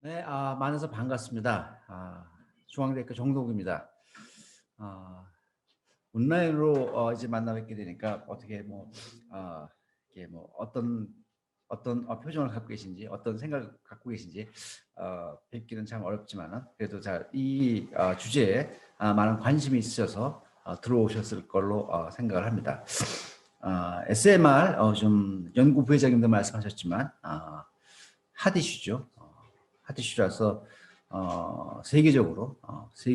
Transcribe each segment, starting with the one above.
네, 만나서 반갑습니다. 중앙대학교 정동욱입니다. 온라인으로 이제 만나 뵙게 되니까 어떻게 이게 어떤 표정을 갖고 계신지, 어떤 생각을 갖고 계신지 뵙기는 참 어렵지만은 그래도 이 주제에 많은 관심이 있으셔서 들어오셨을 걸로 생각을 합니다. SMR 좀 연구 부회장님도 말씀하셨지만 핫 이슈죠. 핫 이슈라서 세계적으로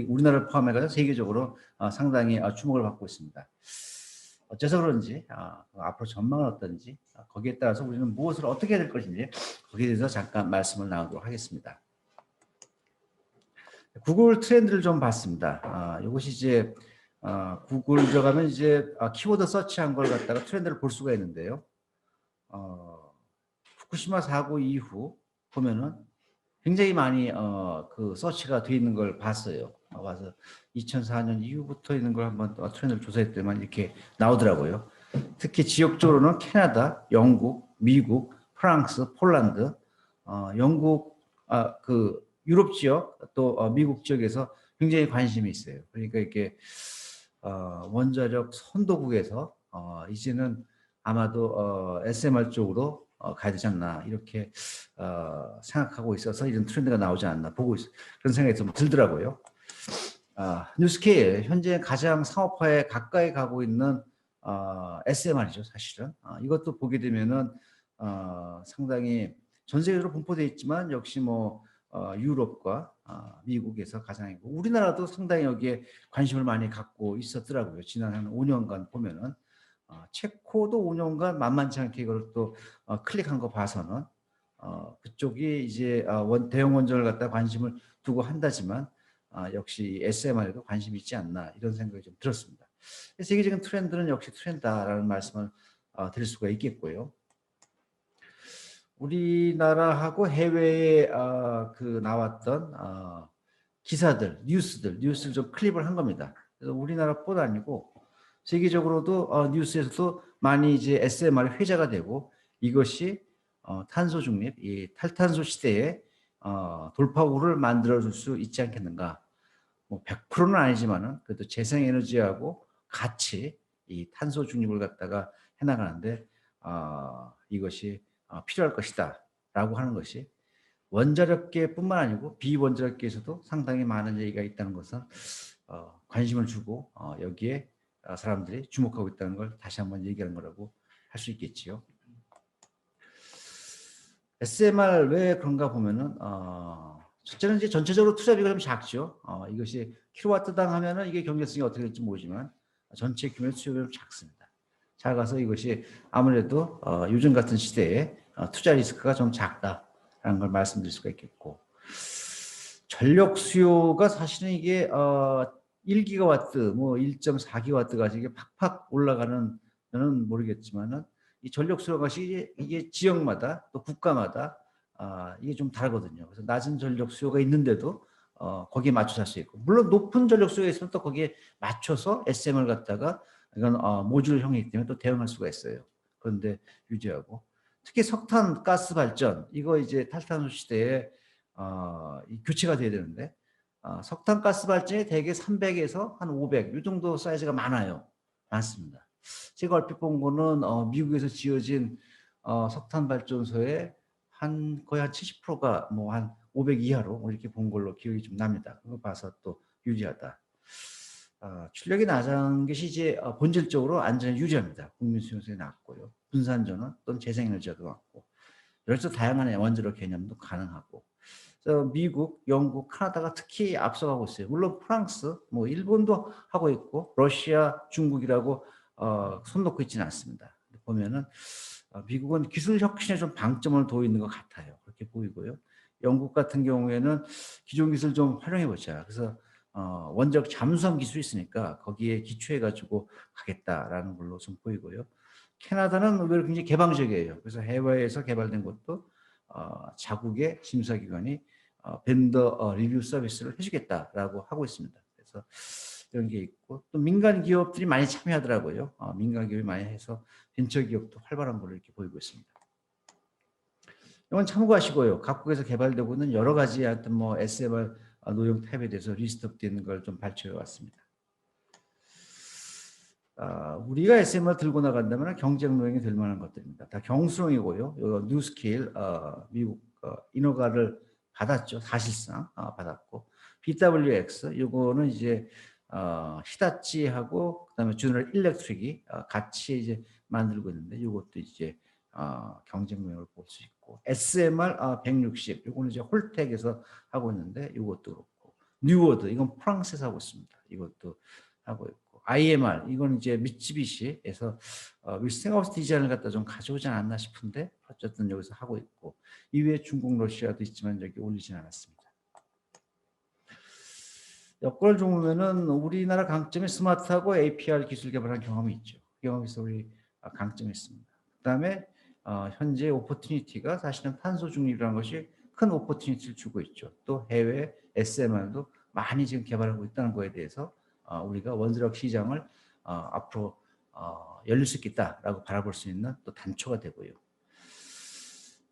우리나라를 포함해서 세계적으로 상당히 주목을 받고 있습니다. 어째서 그런지 앞으로 전망은 어떤지 거기에 따라서 우리는 무엇을 어떻게 해야 될 것인지 거기에 대해서 잠깐 말씀을 나누도록 하겠습니다. 구글 트렌드를 좀 봤습니다. 이것이 이제 구글 들어가면 이제 키워드 서치한 걸 갖다가 트렌드를 볼 수가 있는데요. 후쿠시마 사고 이후 보면은 굉장히 많이 그 서치가 돼 있는 걸 봤어요. 와서 2004년 이후부터 있는 걸 한번 트렌드를 조사했더니만 이렇게 나오더라고요. 특히 지역적으로는 캐나다, 영국, 미국, 프랑스, 폴란드, 영국, 그 유럽 지역 또 미국 지역에서 굉장히 관심이 있어요. 그러니까 이게 원자력 선도국에서 이제는 아마도 SMR 쪽으로 가야 되지 않나 이렇게 생각하고 있어서 이런 트렌드가 나오지 않나 보고 그런 생각이 좀 들더라고요. 뉴스케일 현재 가장 상업화에 가까이 가고 있는 SMR이죠 사실은. 이것도 보게 되면은 상당히 전 세계적으로 분포되어 있지만 역시 유럽과 미국에서 가장이고 우리나라도 상당히 여기에 관심을 많이 갖고 있었더라고요. 지난 한 5년간 보면은 체코도 5년간 만만치 않게 이걸 또 클릭한 거 봐서는 그쪽이 이제 대형 원전을 갖다 관심을 두고 한다지만 역시 SMR에도 관심이 있지 않나 이런 생각이 좀 들었습니다. 세계적인 트렌드는 역시 트렌드다라는 말씀을 드릴 수가 있겠고요. 우리나라하고 해외에 그 나왔던 기사들, 뉴스를 좀 클립을 한 겁니다. 그래서 우리나라뿐 아니고 세계적으로도 뉴스에서도 많이 이제 SMR이 회자가 되고 이것이 탄소 중립, 이 탈탄소 시대에 돌파구를 만들어줄 수 있지 않겠는가. 100%는 아니지만은 그래도 재생에너지하고 같이 이 탄소 중립을 갖다가 해나가는데 이것이 필요할 것이다라고 하는 것이 원자력계뿐만 아니고 비원자력계에서도 상당히 많은 얘기가 있다는 것은 관심을 주고 여기에 사람들이 주목하고 있다는 걸 다시 한번 얘기하는 거라고 할 수 있겠지요. SMR 왜 그런가 보면은 첫째는 이제 전체적으로 투자비가 좀 작죠. 이것이 킬로와트당 하면은 이게 경제성이 어떻게 될지 모르지만 전체 규모의 수요가 좀 작습니다. 작아서 이것이 아무래도 요즘 같은 시대에 투자 리스크가 좀 작다라는 걸 말씀드릴 수가 있겠고 전력 수요가 사실은 이게 1기가와트, 1.4기가와트가 이게 팍팍 올라가는 저는 모르겠지만은 이 전력 수요가 이게 지역마다 또 국가마다 이게 좀 다르거든요. 그래서 낮은 전력 수요가 있는데도 거기에 맞춰서 할 수 있고 물론 높은 전력 수요가 있으면 또 거기에 맞춰서 SM을 갖다가 이건 모듈형이기 때문에 또 대응할 수가 있어요. 그런데 유지하고 특히 석탄 가스 발전 이거 이제 탈탄소 시대에 교체가 돼야 되는데 석탄 가스 발전이 대개 300에서 한 500 이 정도 사이즈가 많습니다. 제가 얼핏 본 거는 미국에서 지어진 석탄 발전소의 거의 한 70%가 한 500 이하로 이렇게 본 걸로 기억이 좀 납니다. 그거 봐서 또 유리하다. 출력이 낮은 것이 이제 본질적으로 안전에 유리합니다. 국민 수용성이 낮고요. 분산전원 또는 재생에너지가 많고 여러 다양한 원자력 개념도 가능하고 미국, 영국, 카나다가 특히 앞서가고 있어요. 물론 프랑스, 일본도 하고 있고 러시아, 중국이라고 손 놓고 있지는 않습니다. 보면은 미국은 기술 혁신에 좀 방점을 둬 있는 것 같아요. 그렇게 보이고요. 영국 같은 경우에는 기존 기술 좀 활용해 보자. 그래서 원자력 잠수함 기술이 있으니까 거기에 기초해 가지고 가겠다라는 걸로 좀 보이고요. 캐나다는 의외로 굉장히 개방적이에요. 그래서 해외에서 개발된 것도 자국의 심사기관이 벤더 리뷰 서비스를 해주겠다라고 하고 있습니다. 그래서 이런 게 있고 또 민간 기업들이 많이 참여하더라고요. 민간 기업이 많이 해서 벤처 기업도 활발한 걸로 이렇게 보이고 있습니다. 이건 참고하시고요. 각국에서 개발되고 있는 여러 가지 하여튼 뭐 SMR 노용 타입에 대해서 리스트업되어 있는 걸 좀 발췌해 왔습니다. 우리가 SMR 들고 나간다면 경쟁 노용이 될 만한 것들입니다. 다 경수용이고요. 요 뉴스킬 미국 인허가를 받았죠. 사실상 받았고 BWX 요거는 이제 히다치하고 그다음에 주너럴 일렉트릭이 같이 이제 만들고 있는데 요것도 이제 경쟁 노용을 볼 수 있고 SMR 160 요거는 이제 홀텍에서 하고 있는데 요것도 그렇고 뉴워드 이건 프랑스에서 하고 있습니다. 이것도 하고 있고 IMR 이건 이제 미쯔비시에서 윌스팅하우스 디자인을 갖다 좀 가져오지 않았나 싶은데 어쨌든 여기서 하고 있고 이외에 중국 러시아도 있지만 여기 올리진 않았습니다. 여건을 좀 보면은 우리나라 강점이 스마트하고 APR 기술 개발한 경험이 있죠. 경험이 있어 우리 강점이 있습니다. 그다음에 현재 오퍼튜니티가 사실은 탄소 중립이라는 것이 큰 오퍼튜니티를 주고 있죠. 또 해외 SMR도 많이 지금 개발하고 있다는 거에 대해서 우리가 원자력 시장을 앞으로 열릴 수 있겠다라고 바라볼 수 있는 또 단초가 되고요.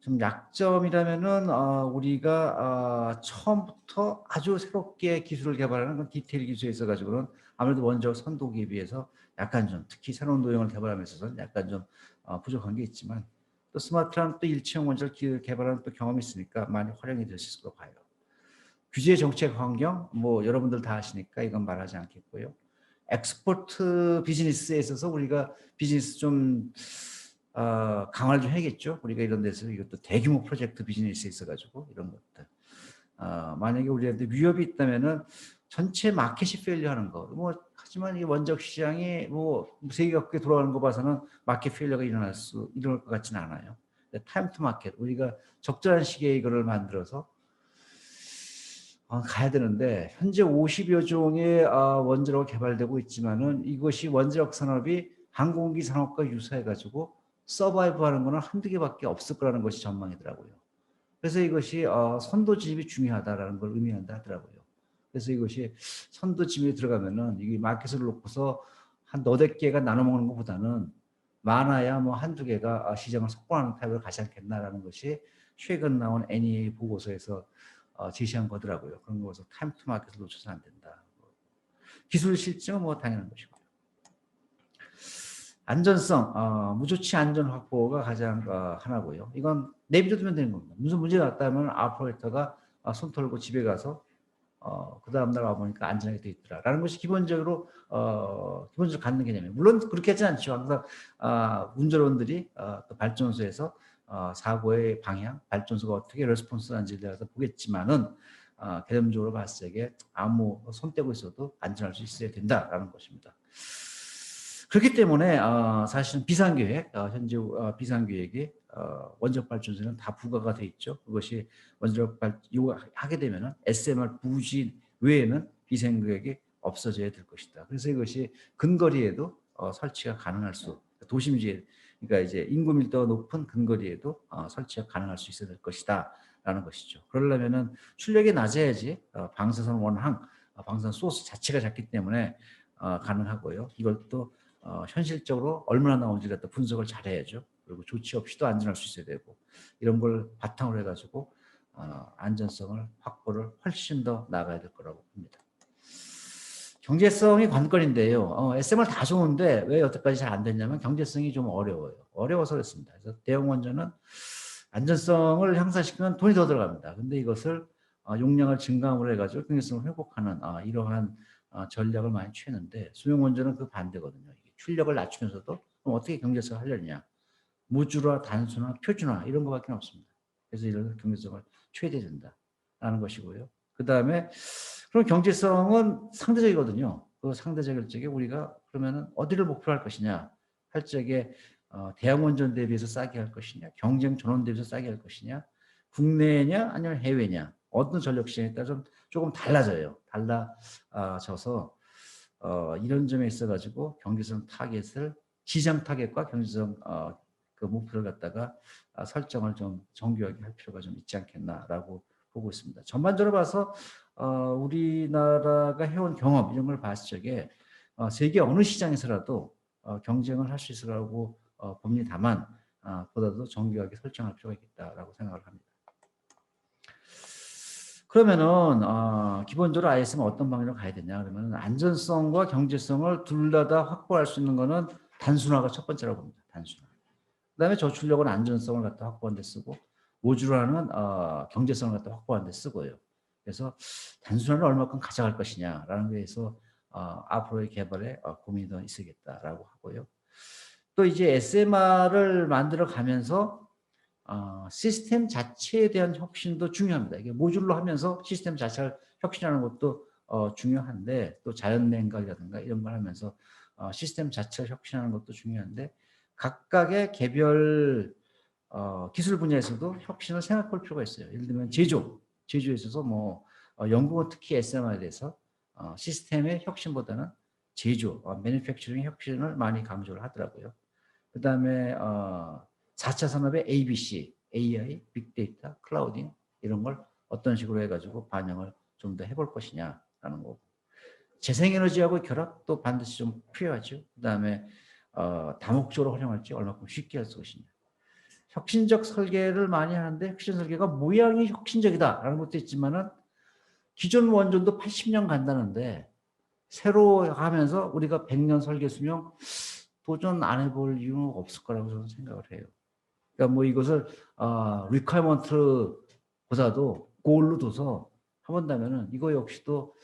좀 약점이라면은 우리가 처음부터 아주 새롭게 기술을 개발하는 건 디테일 기술에 있어 가지고는 아무래도 원자력 선도기에 비해서 약간 좀 특히 새로운 노형을 개발함에 있어서는 약간 좀 부족한 게 있지만 또 스마트한 또 일체형 원자력 개발하는 또 경험이 있으니까 많이 활용이 될 수 있을 것 봐요. 규제 정책 환경 뭐 여러분들 다 아시니까 이건 말하지 않겠고요. 엑스포트 비즈니스에 있어서 우리가 비즈니스 좀 강화를 좀 해야겠죠. 우리가 이런 데서 이것도 대규모 프로젝트 비즈니스에 있어가지고 이런 것들. 만약에 우리한테 위협이 있다면은 전체 마켓이 페일리어하는 거. 뭐 하지만 이 원자력 시장이 뭐 세계 각국에 돌아가는 거 봐서는 마켓 페일리어가 일어날 것 같지는 않아요. 타임 투 마켓. 우리가 적절한 시기에 이거를 만들어서 가야 되는데 현재 50여 종의 원자로가 개발되고 있지만은 이것이 원자력 산업이 항공기 산업과 유사해 가지고 서바이브하는 거는 한두 개밖에 없을 거라는 것이 전망이더라고요. 그래서 이것이 선도 진입이 중요하다라는 걸 의미한다 하더라고요. 그래서 이것이 선도 진입에 들어가면은 이 마켓을 놓고서 한 너댓 개가 나눠 먹는 것보다는 많아야 뭐 한두 개가 시장을 석권하는 타입을 가지 않겠나라는 것이 최근 나온 NEA 보고서에서 제시한 거더라고요. 그런 거에서 타임 투 마켓을 놓쳐서 안 된다. 기술 실증은 뭐 당연한 것이고요. 안전성, 무조치 안전 확보가 가장 하나고요. 이건 내비둬두면 되는 겁니다. 무슨 문제가 났다면 아퍼레이터가 손 털고 집에 가서 그 다음날 와보니까 안전하게 돼 있더라라는 것이 기본적으로 갖는 개념이에요. 물론 그렇게 하지 않죠. 항상 운전원들이 또 발전소에서 사고의 방향, 발전소가 어떻게 레스폰스한지에 대해서 보겠지만은 개념적으로 봤을 때 아무 손 떼고 있어도 안전할 수 있어야 된다라는 것입니다. 그렇기 때문에 사실은 비상계획, 현재 비상계획이 원자력 발전소는 다 부과가 돼 있죠. 그것이 원자력 하게 되면은 SMR 부지 외에는 비상계획이 없어져야 될 것이다. 그래서 이것이 근거리에도 설치가 가능할 수, 도심지에 그러니까 이제 인구 밀도가 높은 근거리에도 설치가 가능할 수 있어야 될 것이다라는 것이죠. 그러려면은 출력이 낮아야지 방사선 원항, 방사선 소스 자체가 작기 때문에 가능하고요. 이걸 또 현실적으로 얼마나 나오는지 갖다 분석을 잘해야죠. 그리고 조치 없이도 안전할 수 있어야 되고 이런 걸 바탕으로 해가지고 안전성을 확보를 훨씬 더 나가야 될 거라고 봅니다. 경제성이 관건인데요. SMR 다 좋은데 왜 여태까지 잘 안 됐냐면 경제성이 좀 어려워요. 어려워서 그렇습니다. 그래서 대형 원전은 안전성을 향상시키면 돈이 더 들어갑니다. 근데 이것을 용량을 증강으로 해가지고 경제성을 회복하는 이러한 전략을 많이 취했는데 소형 원전은 그 반대거든요. 출력을 낮추면서도 그럼 어떻게 경제성을 하려냐. 무주라 단순화, 표준화 이런 것밖에 없습니다. 그래서 이런 경제성을 최대된다라는 것이고요. 그 다음에 그럼 경제성은 상대적이거든요. 그 상대적일 적에 우리가 그러면은 어디를 목표로 할 것이냐 할 적에 대형원전 대비해서 싸게 할 것이냐 경쟁 전원 대비해서 싸게 할 것이냐 국내냐 아니면 해외냐 어떤 전력 시장에 따라 조금 달라져요. 달라져서 이런 점에 있어 가지고 경제성 타겟을 시장 타겟과 경제성 그 목표를 갖다가 설정을 좀 정교하게 할 필요가 좀 있지 않겠나라고 보고 있습니다. 전반적으로 봐서 우리나라가 해온 경험 이런 걸 봤을 적에 세계 어느 시장에서라도 경쟁을 할 수 있으라고 봅니다만 보다도 정교하게 설정할 필요가 있겠다라고 생각을 합니다. 그러면은 기본적으로 ISM은 어떤 방향으로 가야 되냐 그러면 안전성과 경제성을 둘 다 확보할 수 있는 거는 단순화가 첫 번째라고 봅니다. 단순화. 그다음에 저출력은 안전성을 갖다 확보하는 데 쓰고 모듈화는 경제성을 갖다 확보하는 데 쓰고요. 그래서 단순화를 얼마큼 가져갈 것이냐라는 데에서 앞으로의 개발에 고민이 더 있어야겠다라고 하고요. 또 이제 SMR을 만들어 가면서 시스템 자체에 대한 혁신도 중요합니다. 이게 모듈로 하면서 시스템 자체를 혁신하는 것도 중요한데 또 자연 냉각이라든가 이런 걸 하면서 시스템 자체를 혁신하는 것도 중요한데 각각의 개별 기술 분야에서도 혁신을 생각할 필요가 있어요. 예를 들면 제조에 있어서 뭐 영국은 특히 SMR에 대해서 시스템의 혁신보다는 제조, 매니팩처링 혁신을 많이 강조를 하더라고요. 그 다음에 4차 산업의 ABC, AI, 빅데이터, 클라우딩 이런 걸 어떤 식으로 해가지고 반영을 좀 더 해볼 것이냐라는 거고 재생에너지하고 결합도 반드시 좀 필요하죠. 그 다음에 다목적으로 활용할지 얼마큼 쉽게 할 것이냐. 혁신적 설계를 많이 하는데 혁신 설계가 모양이 혁신적이다라는 것도 있지만은 기존 원전도 80년 간다는데 새로 하면서 우리가 100년 설계 수명 도전 안 해볼 이유는 없을 거라고 저는 생각을 해요. 그러니까 뭐 이것을 리퀘어먼트보다도 골로 둬서 해본다면은 이거 역시도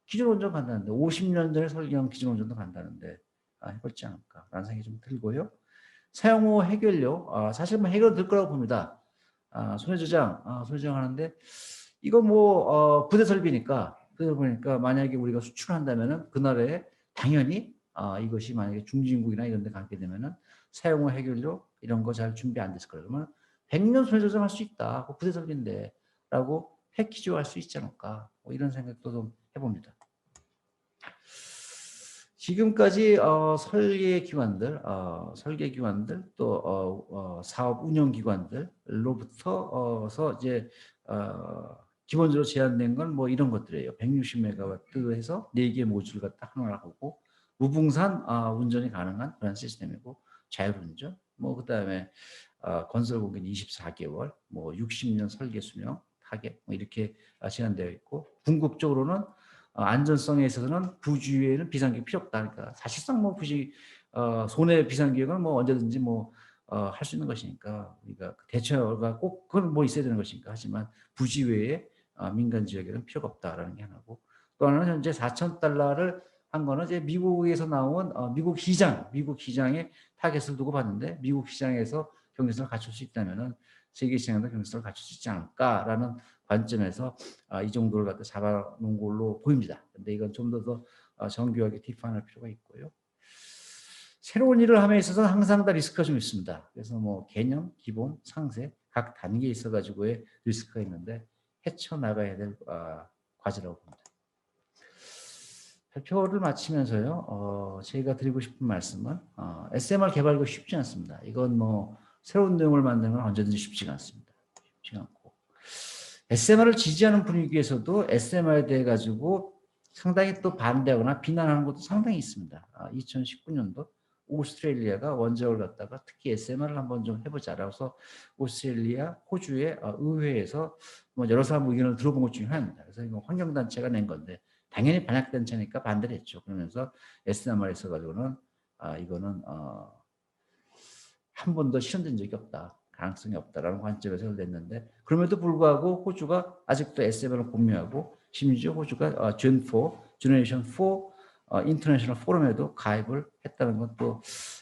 기존 원전 간다는데 50년 전에 설계한 기존 원전도 간다는데 해볼지 않을까라는 생각이 좀 들고요. 사용 후 해결료 사실 뭐 해결될 거라고 봅니다. 손해저장하는데 이거 뭐 부대 설비니까 만약에 우리가 수출한다면은 그날에 당연히 이것이 만약에 중진국이나 이런 데 가게 되면은 사용 후 해결료 이런 거 잘 준비 안 됐을 거예요. 그러면 100년 손해저장할 수 있다. 부대 설비인데 라고 패키지화할 수 있지 않을까. 뭐 이런 생각도 좀 해봅니다. 지금까지 설계 기관들 또 사업 운영 기관들로부터 기본적으로 제한된 건 뭐 이런 것들이에요. 160메가와트에서 4개 모듈 갖다 하나하고 무붕산 운전이 가능한 그런 시스템이고 자율운전 뭐 그다음에 건설 공긴 24개월 뭐 60년 설계 수명 타겟 뭐 이렇게 제한되어 있고 궁극적으로는 안전성에 있어서는 부주의에는 비상계획 필요 없다. 그러니까 사실상 뭐 손해 비상계획은 뭐 언제든지 뭐 할 수 있는 것이니까 우리가 대처가 꼭 그건 뭐 있어야 되는 것이니까 하지만 부지 외에 민간 지역에는 필요가 없다라는 게 하나고 또 하나는 현재 4,000달러를 한 거는 이제 미국에서 나온 미국 시장에 타겟을 두고 봤는데 미국 시장에서 경제성을 갖출 수 있다면은 세계 시장에도 경제성을 갖출 수 있지 않을까라는 관점에서 이 정도를 갖다 잡아놓은 걸로 보입니다. 근데 이건 좀 더 정교하게 디파인할 필요가 있고요. 새로운 일을 함에 있어서는 항상 다 리스크가 좀 있습니다. 그래서 뭐 개념, 기본, 상세 각 단계에 있어가지고의 리스크가 있는데 헤쳐나가야 될 과제라고 봅니다. 발표를 마치면서요. 제가 드리고 싶은 말씀은 SMR 개발도 쉽지 않습니다. 이건 뭐 새로운 내용을 만드는 건 언제든지 쉽지가 않습니다. 쉽지 않고 SMR을 지지하는 분위기에서도 SMR에 대해 가지고 상당히 또 반대하거나 비난하는 것도 상당히 있습니다. 2019년도 오스트레일리아가 원자력을 갖다가 특히 SMR을 한번 좀 해보자라고 해서 오스트레일리아, 호주의 의회에서 뭐 여러 사람 의견을 들어본 것 중에 하나입니다. 그래서 이거 환경단체가 낸 건데 당연히 반약단체니까 반대를 했죠. 그러면서 SMR에 있어가지고는 이거는 한 번도 실현된 적이 없다. 가능성이 없다라는 관점에서 냈는데 그럼에도 불구하고 호주가 아직도 SMR을 공유하고 심지어 호주가 제너레이션 4 인터내셔널 포럼에도 가입을 했다는 것도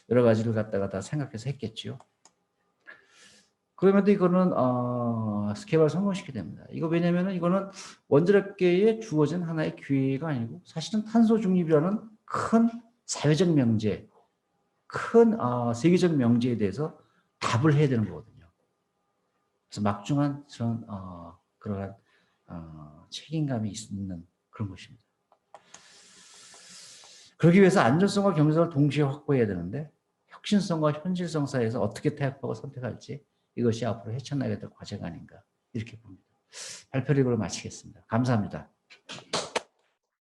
여러 가지를 갖다가 다 생각해서 했겠죠. 그럼에도 이거는 개발 성공시키게 됩니다. 이거 왜냐면은 이거는 원자력계에 주어진 하나의 기회가 아니고 사실은 탄소 중립이라는 큰 사회적 명제, 큰 세계적 명제에 대해서 답을 해야 되는 거거든요. 그래서 막중한 그러한 책임감이 있는 그런 것입니다. 그러기 위해서 안전성과 경제성을 동시에 확보해야 되는데 혁신성과 현실성 사이에서 어떻게 타협하고 선택할지 이것이 앞으로 헤쳐나가야 될 과제가 아닌가 이렇게 봅니다. 발표를 이걸로 마치겠습니다. 감사합니다.